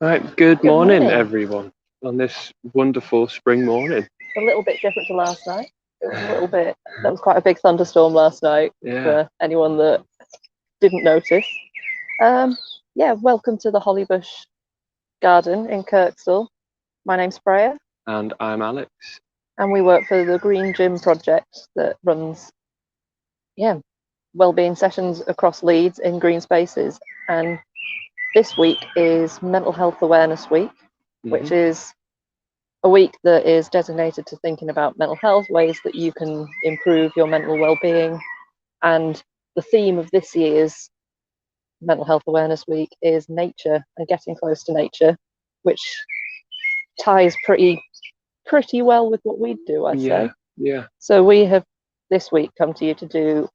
Right, good Good morning, morning. everyone, on this wonderful spring morning. A little bit different to last night. It was a little bit, that was quite a big thunderstorm last night Yeah, for anyone that didn't notice. Um, yeah, welcome to the Hollybush Garden in Kirkstall. My name's Freya, and I'm Alex. and we work for the Green Gym project that runs, wellbeing sessions across Leeds in green spaces. And this week is Mental Health Awareness Week, hmm which is a week that is designated to thinking about mental health, ways that you can improve your mental well-being. And the theme of this year's Mental Health Awareness Week is nature and getting close to nature, which ties pretty well with what we do, I'd say. Yeah, yeah, So we have this week come to you to do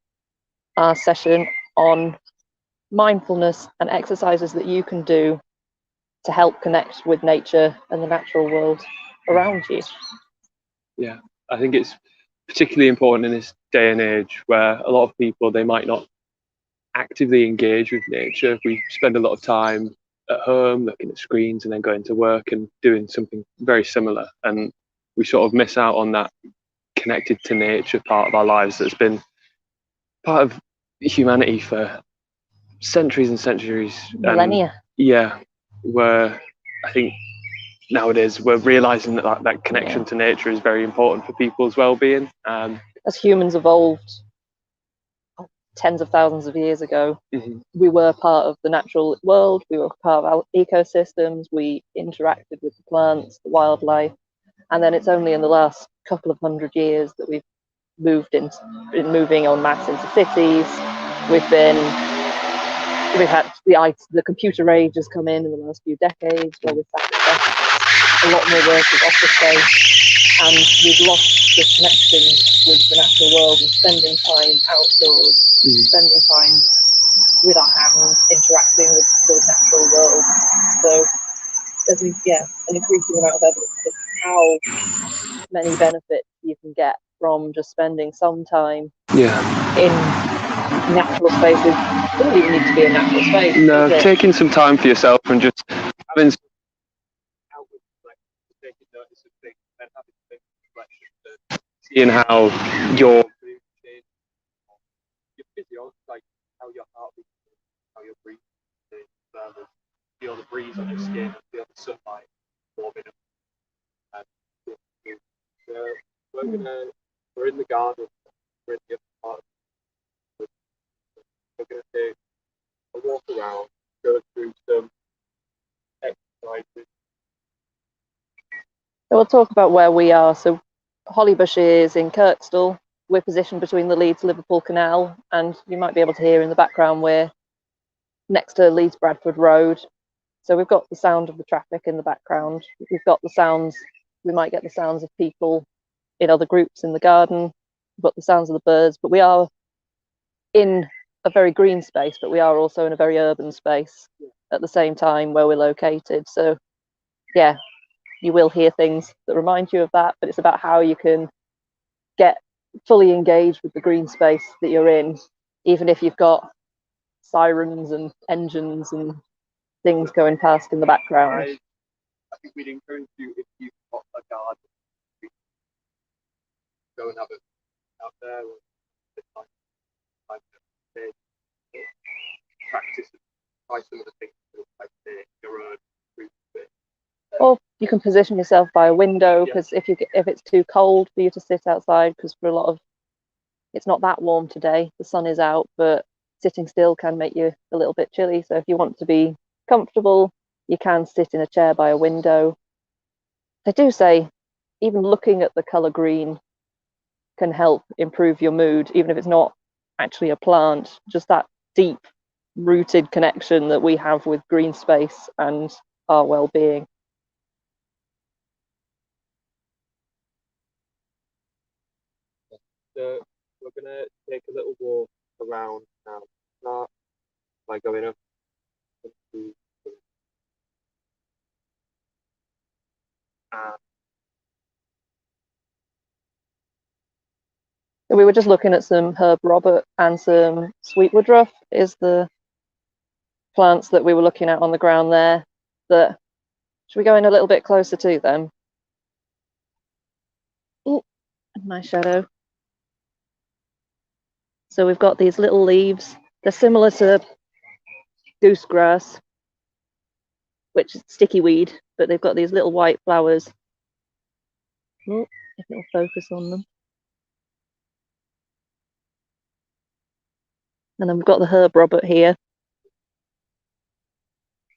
our session on mindfulness and exercises that you can do to help connect with nature and the natural world around you. yeah. I think it's particularly important in this day and age where a lot of people they might not actively engage with nature. We spend a lot of time at home looking at screens and then going to work and doing something very similar, and we sort of miss out on that connected to nature part of our lives that's been part of humanity for centuries and centuries. And Millennia. yeah, where I think nowadays we're realizing that Yeah. connection to nature is very important for people's well-being. As humans evolved tens of thousands of years ago, Mhm. we were part of the natural world, we were part of our ecosystems, we interacted with the plants, the wildlife, and then it's only in the last couple of hundred years that we've been moving en masse into cities. We've been we've had the computer age has come in the last few decades where we've sat at desks, a lot more work is office space, and we've lost the connection with the natural world and spending time outdoors, Mm. spending time with our hands, interacting with the natural world. So there's an increasing amount of evidence of how many benefits you can get from just spending some time Yeah, in natural spaces. It doesn't even need to be a natural space, no, does it? taking some time for yourself and just having some outward reflection, taking notice of things, and having some reflection, seeing how your mood changes, your physio, like how your heart beats, how your breathing is, feel the breeze on your skin, feel the sunlight warming up. And uh, we're gonna we're in the garden, we're in the upper part of the, we're gonna take a walk around, go through some exercises. So we'll talk about where we are. So Hollybush is in Kirkstall. We're positioned between the Leeds-Liverpool Canal, and you might be able to hear in the background we're next to Leeds Bradford Road. So we've got the sound of the traffic in the background. We've got the sounds, we might get the sounds of people in other groups in the garden. We've got the sounds of the birds, but we are in a very green space, but we are also in a very urban space at the same time where we're located. So yeah, you will hear things that remind you of that, but it's about how you can get fully engaged with the green space that you're in, even if you've got sirens and engines and things going past in the background. I think we'd encourage you if you've got a garden, go and have it out there or time to practice and try some of the things that like your own route bit. Or you can position yourself by a window, because if it's too cold for you to sit outside, because for a lot of it's not that warm today, the sun is out, but sitting still can make you a little bit chilly. So if you want to be comfortable, you can sit in a chair by a window. They do say even looking at the color green can help improve your mood, even if it's not actually a plant, just that deep rooted connection that we have with green space and our well-being. So we're gonna take a little walk around now. Start by going up into and So we were just looking at some herb Robert and some sweet woodruff is the plants that we were looking at on the ground there that Should we go in a little bit closer to them? Oh, my shadow. So we've got these little leaves. They're similar to goosegrass, which is sticky weed, but they've got these little white flowers. Oh, if it'll focus on them. And then we've got the herb robert here,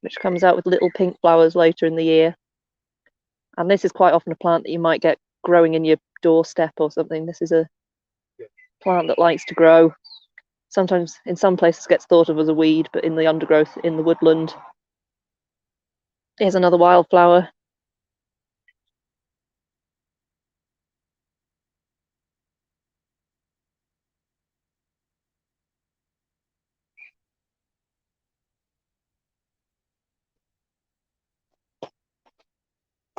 which comes out with little pink flowers later in the year. And this is quite often a plant that you might get growing in your doorstep or something. This is a plant that likes to grow. Sometimes in some places gets thought of as a weed, but in the undergrowth in the woodland. Here's another wildflower.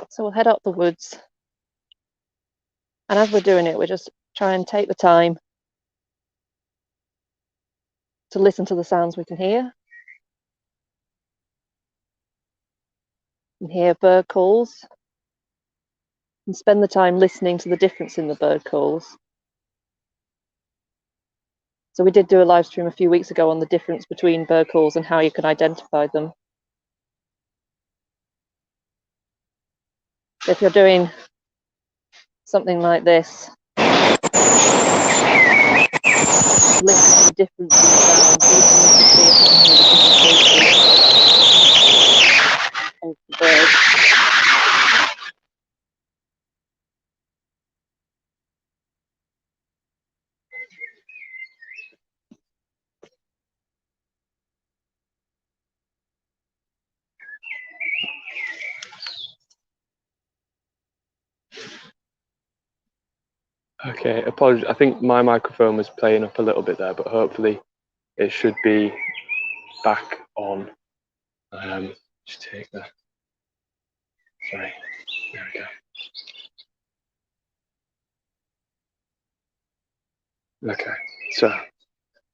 So we'll head up the woods. And as we're doing it, we just try and take the time to listen to the sounds we can hear. And hear bird calls. And spend the time listening to the difference in the bird calls. So we did do a live stream a few weeks ago on the difference between bird calls and how you can identify them. If you're doing something like this, listen to the difference in sounds, listen to see if you can hear the different voices of the bird. Okay, apologies. I think my microphone was playing up a little bit there, but hopefully it should be back on. Just take that. Sorry. There we go. Okay, so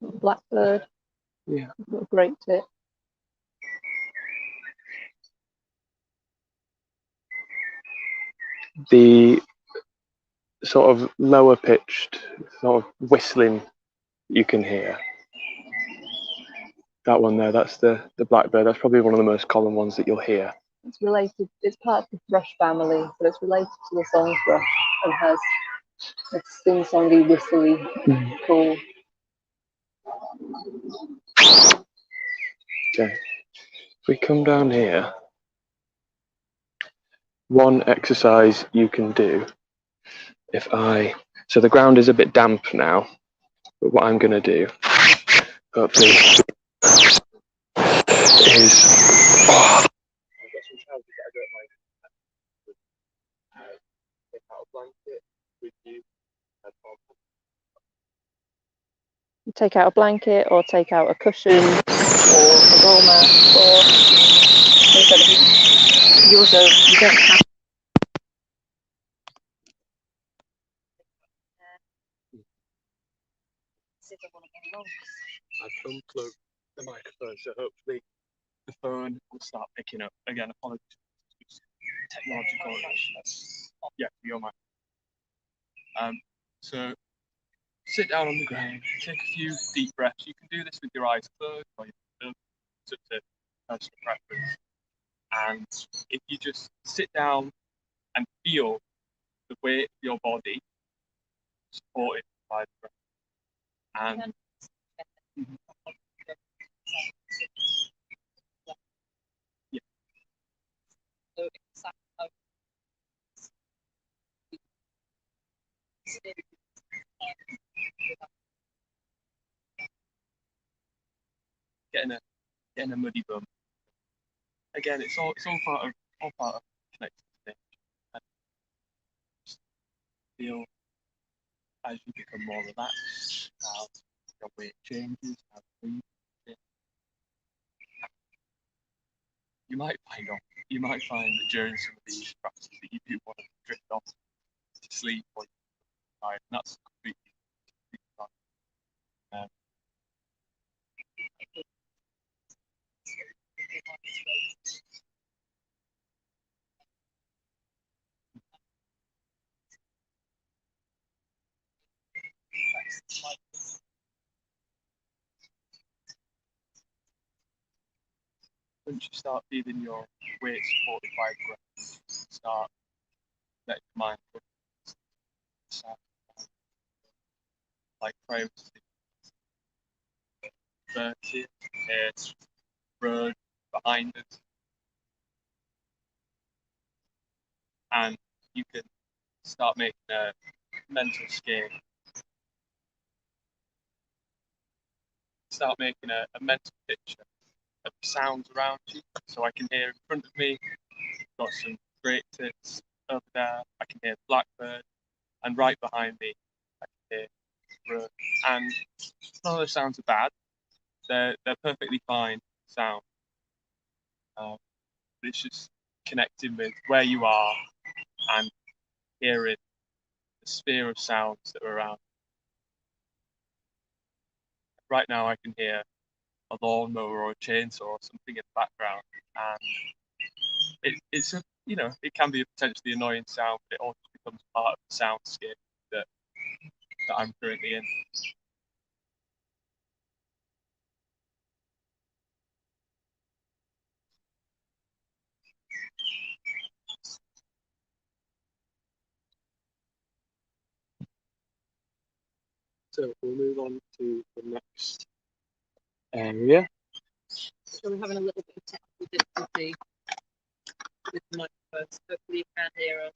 Blackbird. yeah, Got a great tip. the sort of lower pitched sort of whistling you can hear. That one there, that's the blackbird. That's probably one of the most common ones that you'll hear. It's related, it's part of the thrush family, but it's related to the song thrush and has a sing-songy, whistly call. Okay, if we come down here, one exercise you can do, so the ground is a bit damp now, but what I'm going to do, hopefully, is, oh, I've got some trousers that I don't mind. Take out a blanket with you. Take out a blanket or take out a cushion or a roll mat, or you don't have sit on one of the logs. I've unplugged the microphone, so hopefully the phone will start picking up. Again, apologies. Technological. Yeah, your mic. So sit down on the ground, take a few deep breaths. You can do this with your eyes closed or your to personal preference. And if you just sit down and feel the weight of your body supported by the breath, and yeah, getting a muddy bum. Again, it's all part of connected stage. And just feel as you become more relaxed, how your weight changes, how you breathe. You might find that during some of these practices that you do want to drift off to sleep or you're tired, and that's completely fine. once you start feeling your weight supported by breath, start letting your mind go like crowds, 30, road behind us, and you can start making a mental scale. Start making a mental picture of the sounds around you. So I can hear in front of me, got some great tits over there. I can hear blackbird, and right behind me, I can hear road. And none of those sounds are bad. They're perfectly fine sound. But it's just connecting with where you are and hearing the sphere of sounds that are around. Right now, I can hear a lawnmower or a chainsaw or something in the background, and it's a, it can be a potentially annoying sound, but it also becomes part of the soundscape that I'm currently in. So we'll move on to the next area. So we're having a little bit of technical difficulty with the microphones. Hopefully you can hear us.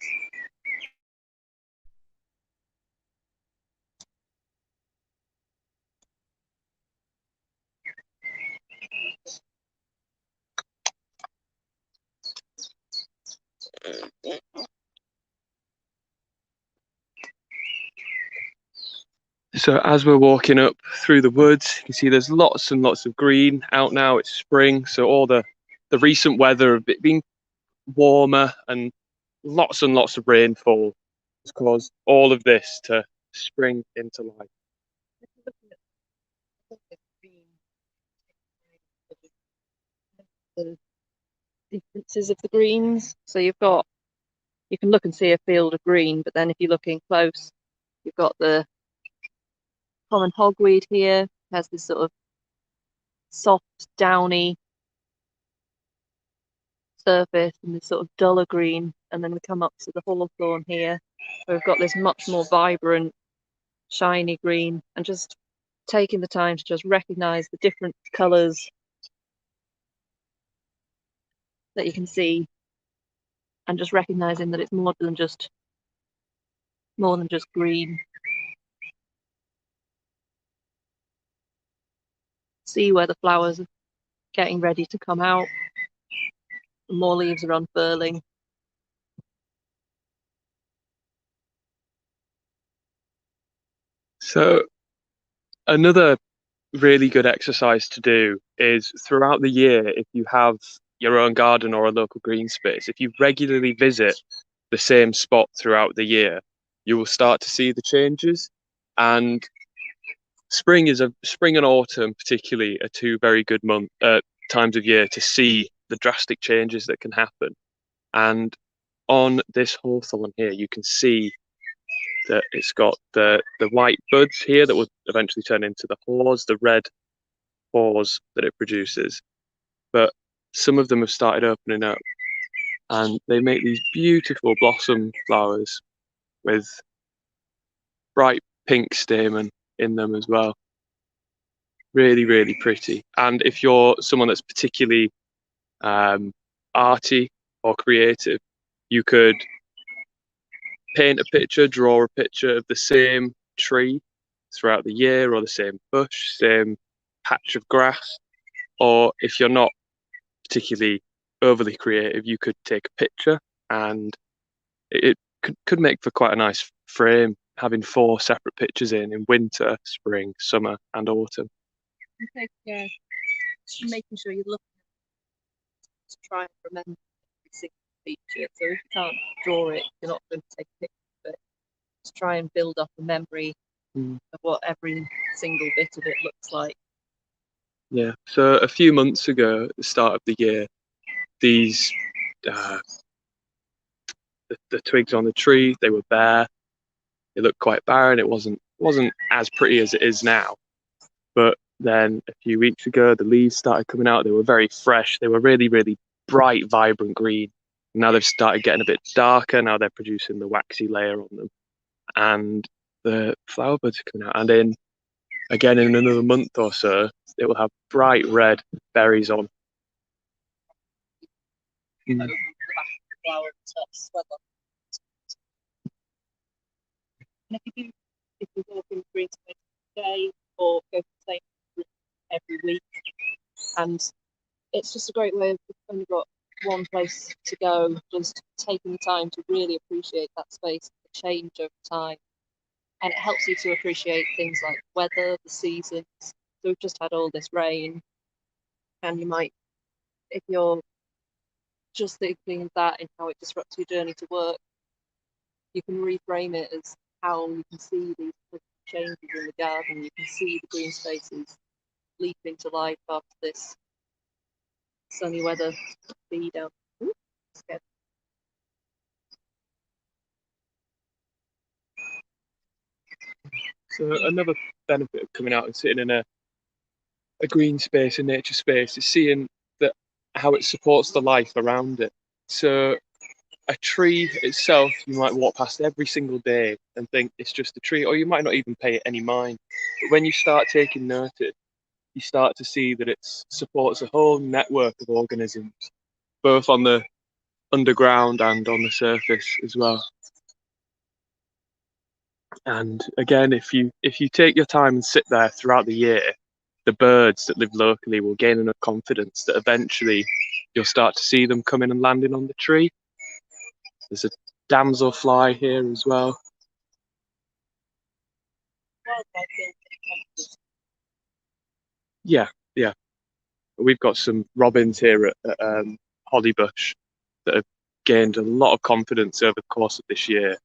So as we're walking up through the woods, you can see there's lots and lots of green out now. It's spring, so all the recent weather of it being warmer and lots of rainfall has caused all of this to spring into life. The differences of the greens. So you can look and see a field of green, but then if you look in close, you've got the common hogweed here, has this sort of soft, downy surface and this sort of duller green, and then we come up to the hawthorn here, where we've got this much more vibrant, shiny green, and just taking the time to just recognize the different colors that you can see, and just recognizing that it's more than just green. See where the flowers are getting ready to come out, more leaves are unfurling. So another really good exercise to do is throughout the year, if you have your own garden or a local green space, if you regularly visit the same spot throughout the year, you will start to see the changes. And spring and autumn particularly are two very good times of year to see the drastic changes that can happen. And on this hawthorn here, you can see that it's got the white buds here that will eventually turn into the haws, the red haws that it produces. But some of them have started opening up, and they make these beautiful blossom flowers with bright pink stamen in them as well. Really, really pretty. And if you're someone that's particularly arty or creative, you could paint a picture, draw a picture of the same tree throughout the year, or the same bush, same patch of grass. Or if you're not particularly overly creative, you could take a picture, and it could make for quite a nice frame, having 4 separate pictures in winter, spring, summer, and autumn. Okay, yeah. Making sure you're looking to try and remember every single feature. So if you can't draw it, you're not going to take a picture of it. Just try and build up a memory of what every single bit of it looks like. Yeah. So a few months ago, at the start of the year, these the twigs on the tree, they were bare. It looked quite barren. It wasn't as pretty as it is now. But Then a few weeks ago, the leaves started coming out. They were very fresh. They were really, really bright, vibrant green. Now they've started getting a bit darker. Now they're producing the waxy layer on them. And the flower buds are coming out. And again, in another month or so, it will have bright red berries on. Mm. And if you walk in the green space today or go to the same room every week, and it's just a great way of, if you've only got one place to go, just taking the time to really appreciate that space, the change over time. And it helps you to appreciate things like weather, the seasons. So we've just had all this rain, and you might, if you're just thinking of that and how it disrupts your journey to work, you can reframe it as how you can see these changes in the garden. You can see the green spaces leap into life after this sunny weather be down. Ooh, scared. So another benefit of coming out and sitting in a green space, a nature space, is seeing that how it supports the life around it. So a tree itself, you might walk past every single day and think it's just a tree, or you might not even pay it any mind. But when you start taking notice, you start to see that it supports a whole network of organisms, both on the underground and on the surface as well. And again, if you take your time and sit there throughout the year, the birds that live locally will gain enough confidence that eventually you'll start to see them coming and landing on the tree. There's a damselfly here as well. Yeah, yeah. We've got some robins here at Hollybush that have gained a lot of confidence over the course of this year,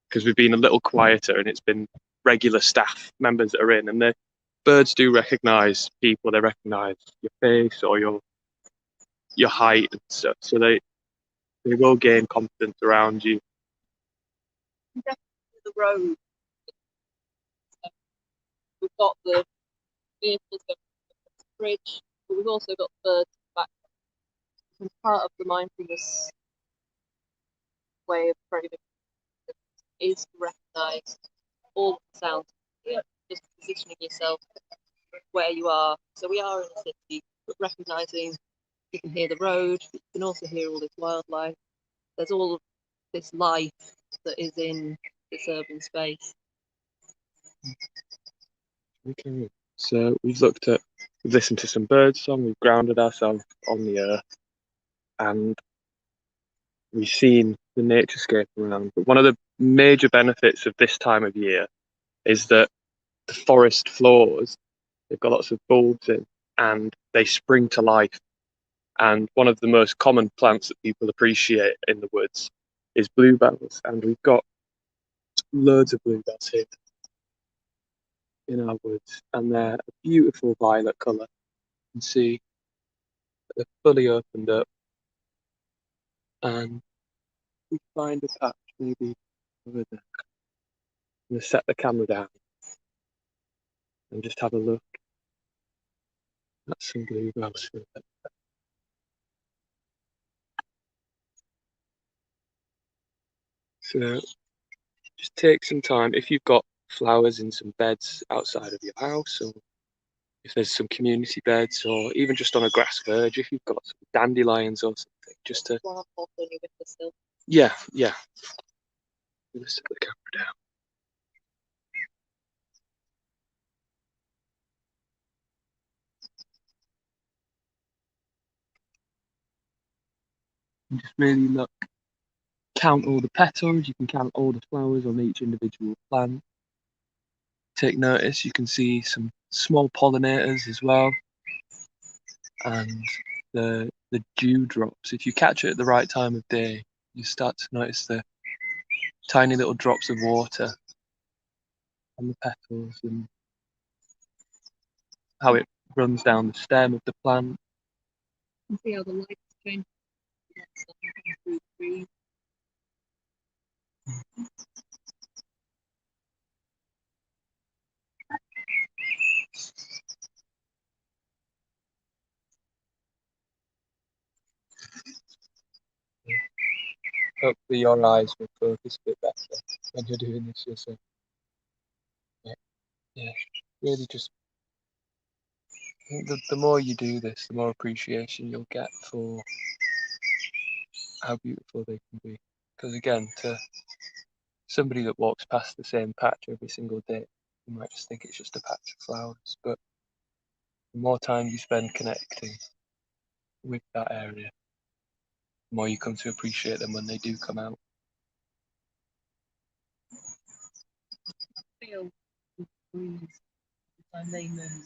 because we've been a little quieter and it's been regular staff members that are in, and the birds do recognise people. They recognise your face or your height and stuff, so they will gain confidence around you. The road. We've got the vehicles going to the bridge, but we've also got birds back. And part of the mindfulness way of framing is to recognise all the sounds here, just positioning yourself where you are. So we are in a city, but recognising you can hear the road, but you can also hear all this wildlife. There's all of this life that is in this urban space. Okay, so we've listened to some bird song, we've grounded ourselves on the earth, and we've seen the naturescape around. But one of the major benefits of this time of year is that the forest floors, they've got lots of bulbs in, and they spring to life. And one of the most common plants that people appreciate in the woods is bluebells, and we've got loads of bluebells here in our woods, and they're a beautiful violet colour. You can see they're fully opened up, and we find a patch maybe over there. I'm going to set the camera down and just have a look at some bluebells. So just take some time. If you've got flowers in some beds outside of your house, or if there's some community beds, or even just on a grass verge, if you've got some dandelions or something, just to yeah. I'm gonna set the camera down. And just really look, count all the petals. You can count all the flowers on each individual plant. Take notice. You can see some small pollinators as well, and the dewdrops. If you catch it at the right time of day, you start to notice the tiny little drops of water on the petals and how it runs down the stem of the plant. You can see how the lights change through the trees. your eyes will focus a bit better when you're doing this yourself. Yeah, really just, I think the more you do this, the more appreciation you'll get for how beautiful they can be. Because again, to somebody that walks past the same patch every single day, you might just think it's just a patch of flowers. But the more time you spend connecting with that area, the more you come to appreciate them when they do come out. Feel the breeze every time they move.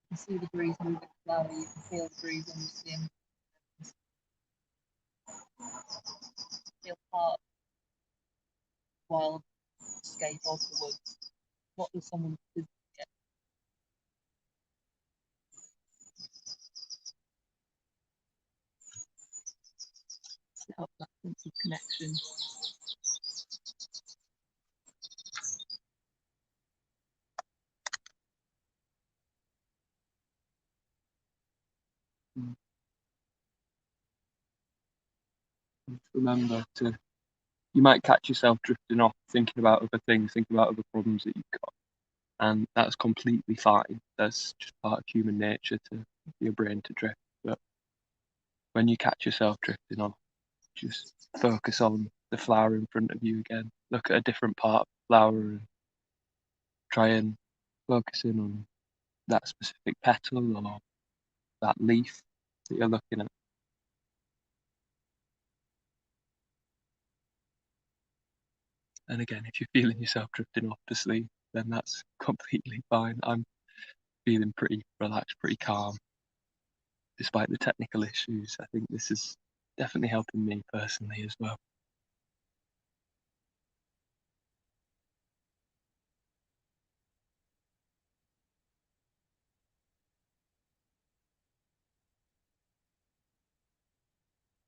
You can see the breeze moving the flower, you can feel the breeze on your skin. Feel part of the wild escape of the woods. What does someone do? Set up that sense of connection. Remember to, you might catch yourself drifting off, thinking about other things, thinking about other problems that you've got. And that's completely fine. That's just part of human nature to your brain to drift. But when you catch yourself drifting off, just focus on the flower in front of you again. Look at a different part of the flower and try and focus in on that specific petal or that leaf that you're looking at. And again, if you're feeling yourself drifting off to sleep, then that's completely fine. I'm feeling pretty relaxed, pretty calm. Despite the technical issues, I think this is definitely helping me personally as well.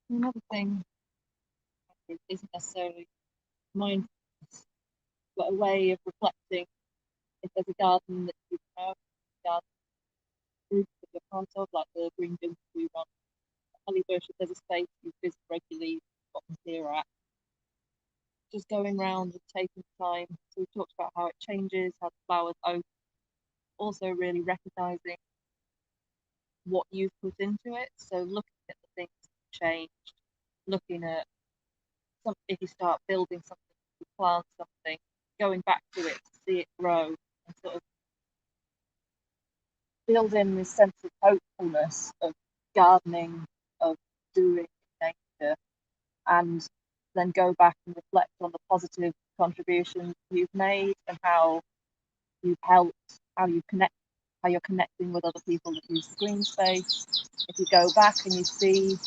Another thing isn't necessarily mindfulness, but a way of reflecting. If there's a garden that you have, a garden group that you're part of, like the Green Gym we run, Hollybush, if there's a space you visit regularly, volunteer at, just going round and taking time. So we talked about how it changes, how the flowers open, also really recognizing what you've put into it. So looking at the things that changed, looking at some, if you start building something, you plant something, going back to it to see it grow and sort of build in this sense of hopefulness of gardening, of doing nature, and then go back and reflect on the positive contributions you've made and how you've helped, how you connect, how you're connecting with other people that use the green space. If you go back and you see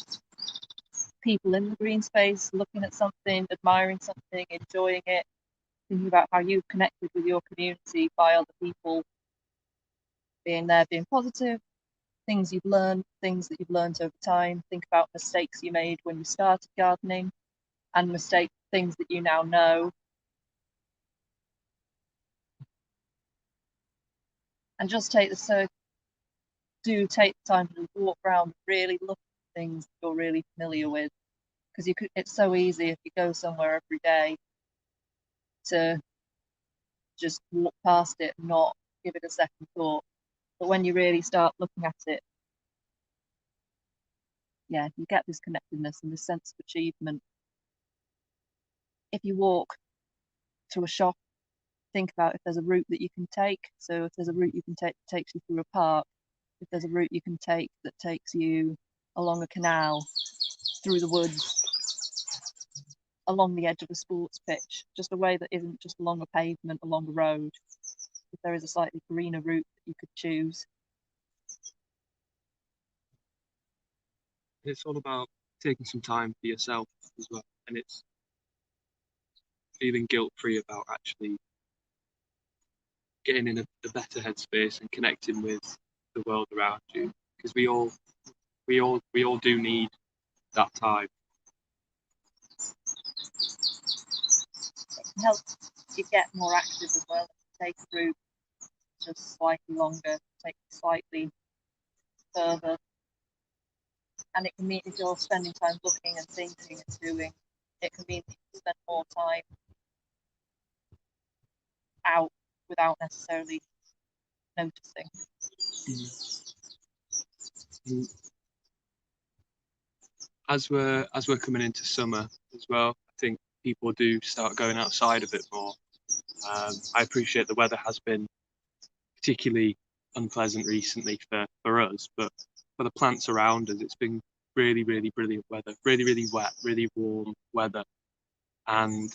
people in the green space looking at something, admiring something, enjoying it, thinking about how you've connected with your community by other people being there, being positive, things you've learned, things that you've learned over time. Think about mistakes you made when you started gardening and things that you now know. And just take the time to walk around, really look at things you're really familiar with, because it's so easy if you go somewhere every day to just walk past it and not give it a second thought. But when you really start looking at it, yeah, you get this connectedness and this sense of achievement. If you walk to a shop, think about if there's a route that you can take. So if there's a route you can take that takes you through a park, if there's a route you can take that takes you along a canal, through the woods, along the edge of a sports pitch, just a way that isn't just along a pavement, along a road. If there is a slightly greener route that you could choose. It's all about taking some time for yourself as well. And it's feeling guilt-free about actually getting in a better headspace and connecting with the world around you. Because we all do need that time. It helps you get more active as well. Take a route just slightly longer, take it slightly further, And it can mean, if you're spending time looking and thinking and doing, it can mean that you spend more time out without necessarily noticing. Mm. As we're coming into summer as well, I think people do start going outside a bit more. I appreciate the weather has been particularly unpleasant recently for us, but for the plants around us, it's been really, really brilliant weather, really, really wet, really warm weather. And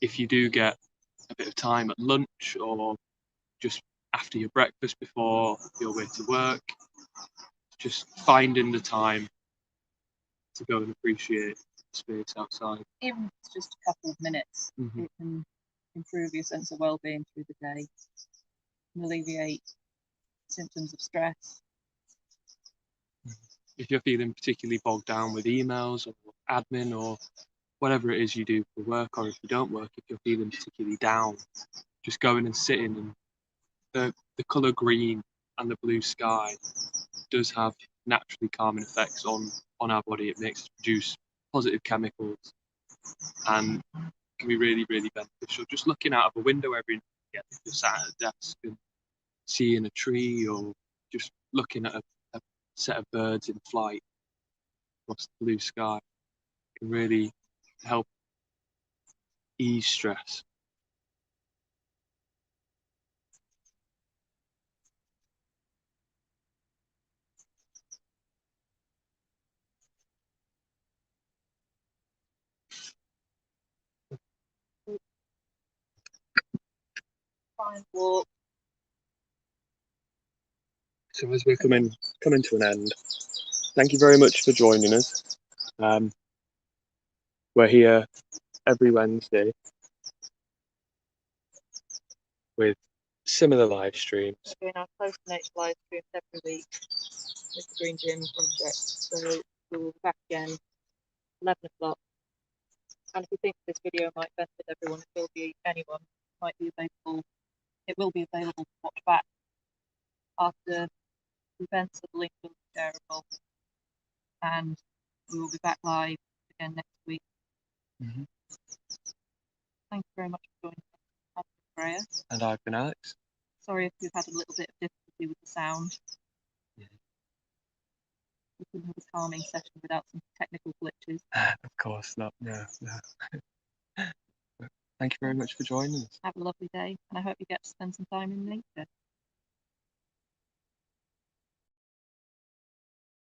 if you do get a bit of time at lunch or just after your breakfast before your way to work, just finding the time to go and appreciate the space outside. Even if it's just a couple of minutes, it can improve your sense of well-being through the day and alleviate symptoms of stress. If you're feeling particularly bogged down with emails or admin or whatever it is you do for work, or if you don't work, if you're feeling particularly down, just going and sitting, and the colour green and the blue sky does have naturally calming effects on our body. It makes us produce positive chemicals and can be really, really beneficial. Just looking out of a window every now and again, if you're sat at a desk and seeing a tree, or just looking at a set of birds in flight across the blue sky, can really help ease stress. Fine walk. So as we're coming to an end, thank you very much for joining us. We're here every Wednesday with similar live streams. We're doing our close to nature live streams every week with the Green Gym project. So we'll be back again 11 o'clock. And if you think this video might benefit everyone, it will be anyone, might be available. It will be available to watch back after the events. The link will be shareable. And we will be back live again next week. Thank you very much for joining us. I've been Freya. And I've been Alex. Sorry if we've had a little bit of difficulty with the sound. We couldn't have a calming session without some technical glitches. Of course not. No. Thank you very much for joining us. Have a lovely day, and I hope you get to spend some time in nature.